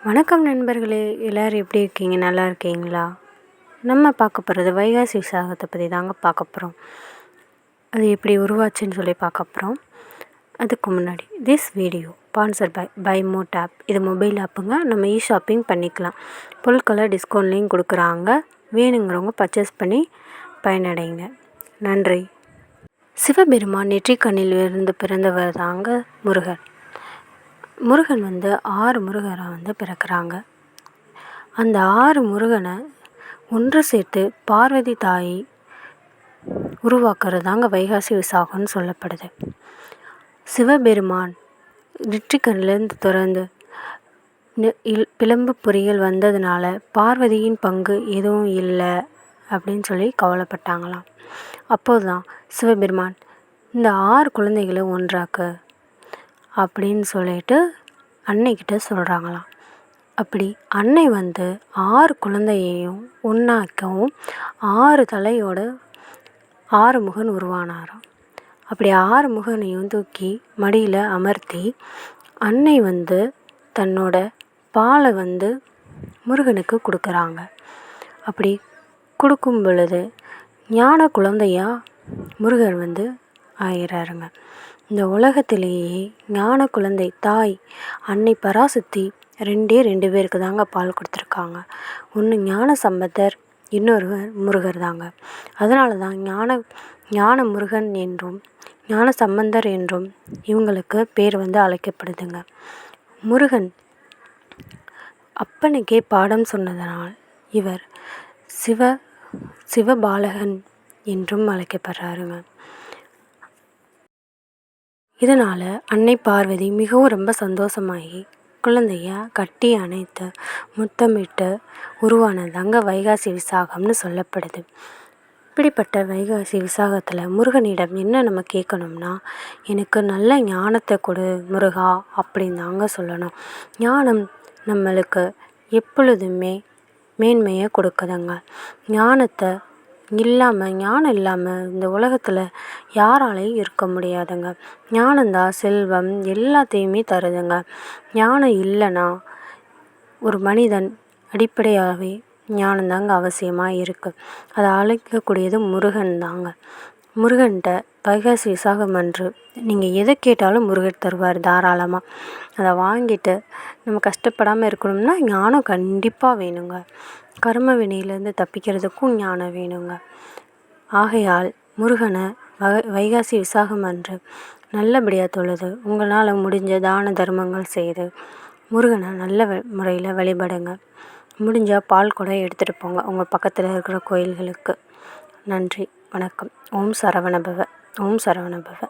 வணக்கம் நண்பர்களே, எல்லோரும் எப்படி இருக்கீங்க? நல்லா இருக்கீங்களா? நம்ம பார்க்க போகிறது வைகாசி விசாகத்தை பற்றி தாங்க பார்க்க போகிறோம். அது எப்படி உருவாச்சுன்னு சொல்லி பார்க்க போகிறோம். அதுக்கு முன்னாடி this video sponsor by mod app. இது மொபைல் ஆப்புங்க. நம்ம ஷாப்பிங் பண்ணிக்கலாம். பொருட்களை டிஸ்கவுண்ட்லேயும் கொடுக்குறாங்க. வேணுங்கிறவங்க பர்ச்சேஸ் பண்ணி பயனடைங்க. நன்றி. சிவபெருமான் நெற்றிக்கண்ணில் இருந்து பிறந்தவர் தாங்க முருகன். முருகன் 6 முருகராக பிறக்கிறாங்க. அந்த 6 முருகனை ஒன்று சேர்த்து பார்வதி தாயை உருவாக்குறது தாங்க வைகாசி விசாகம்னு சொல்லப்படுது. சிவபெருமான் நெற்றிக்கண்ணிலேருந்து திறந்து பிளம்பு பொறிகள் வந்ததுனால பார்வதியின் பங்கு எதுவும் இல்லை அப்படின்னு சொல்லி கவலைப்பட்டாங்களாம். அப்போது தான் சிவபெருமான் இந்த 6 குழந்தைகளை ஒன்றாக்கு அப்படின்னு சொல்லிட்டு அன்னைக்கிட்ட சொல்கிறாங்களாம். அப்படி அன்னை 6 குழந்தையையும் ஒன்றாக்கவும் 6 தலையோட 6 முகன் உருவானாராம். அப்படி 6 முகனையும் தூக்கி மடியில் அமர்த்தி அன்னை தன்னோட பாலை முருகனுக்கு கொடுக்குறாங்க. அப்படி கொடுக்கும் பொழுது ஞான குழந்தையா முருகன் ஆகிறாருங்க. இந்த உலகத்திலேயே ஞான குழந்தை தாய் அன்னை பராசக்தி 2 பேருக்கு தாங்க பால் கொடுத்துருக்காங்க. ஒன்று ஞான சம்பந்தர், இன்னொருவர் முருகர் தாங்க. அதனால தான் ஞான முருகன் என்றும் ஞான சம்பந்தர் என்றும் இவங்களுக்கு பேர் அழைக்கப்படுதுங்க. முருகன் அப்பனுக்கே பாடம் சொன்னதனால் இவர் சிவபாலகன் என்றும் அழைக்கப்படுறாருங்க. இதனால் அன்னை பார்வதி மிகவும் ரொம்ப சந்தோஷமாகி குழந்தைய கட்டி அணைத்து முத்தமிட்டு உருவானதாங்க வைகாசி விசாகம்னு சொல்லப்படுது. இப்படிப்பட்ட வைகாசி விசாகத்தில் முருகனிடம் என்ன நம்ம கேட்கணும்னா, எனக்கு நல்ல ஞானத்தை கொடு முருகா அப்படின்னு தாங்க சொல்லணும். ஞானம் நம்மளுக்கு எப்பொழுதுமே மேன்மையை கொடுக்குதுங்க. ஞானம் இல்லாமல் இந்த உலகத்தில் யாராலையும் இருக்க முடியாதுங்க. ஞானந்தான் செல்வம் எல்லாத்தையுமே தருதுங்க. ஞானம் இல்லைன்னா ஒரு மனிதன் அடிப்படையாகவே ஞானந்தாங்க அவசியமாக இருக்குது. அதை அழைக்கக்கூடியது முருகன் தாங்க. முருகன்கிட்ட வைகாசி விசாகம் அன்று நீங்கள் எதை கேட்டாலும் முருகன் தருவார் தாராளமாக. அதை வாங்கிட்டு நம்ம கஷ்டப்படாமல் இருக்கணும்னா ஞானம் கண்டிப்பாக வேணுங்க. கர்ம வினையிலேருந்து தப்பிக்கிறதுக்கும் ஞானம் வேணுங்க. ஆகையால் முருகனை வைகாசி விசாகம் அன்று நல்லபடியாக தொழுது உங்களால் முடிஞ்ச தான தர்மங்கள் செய்து முருகனை நல்ல முறையில் வழிபடுங்க. முடிஞ்சால் பால் கூட எடுத்துகிட்டு போங்க உங்கள் பக்கத்தில் இருக்கிற கோயில்களுக்கு. நன்றி, வணக்கம். ஓம் சரவணபவ. ஓம் சரவணபவ.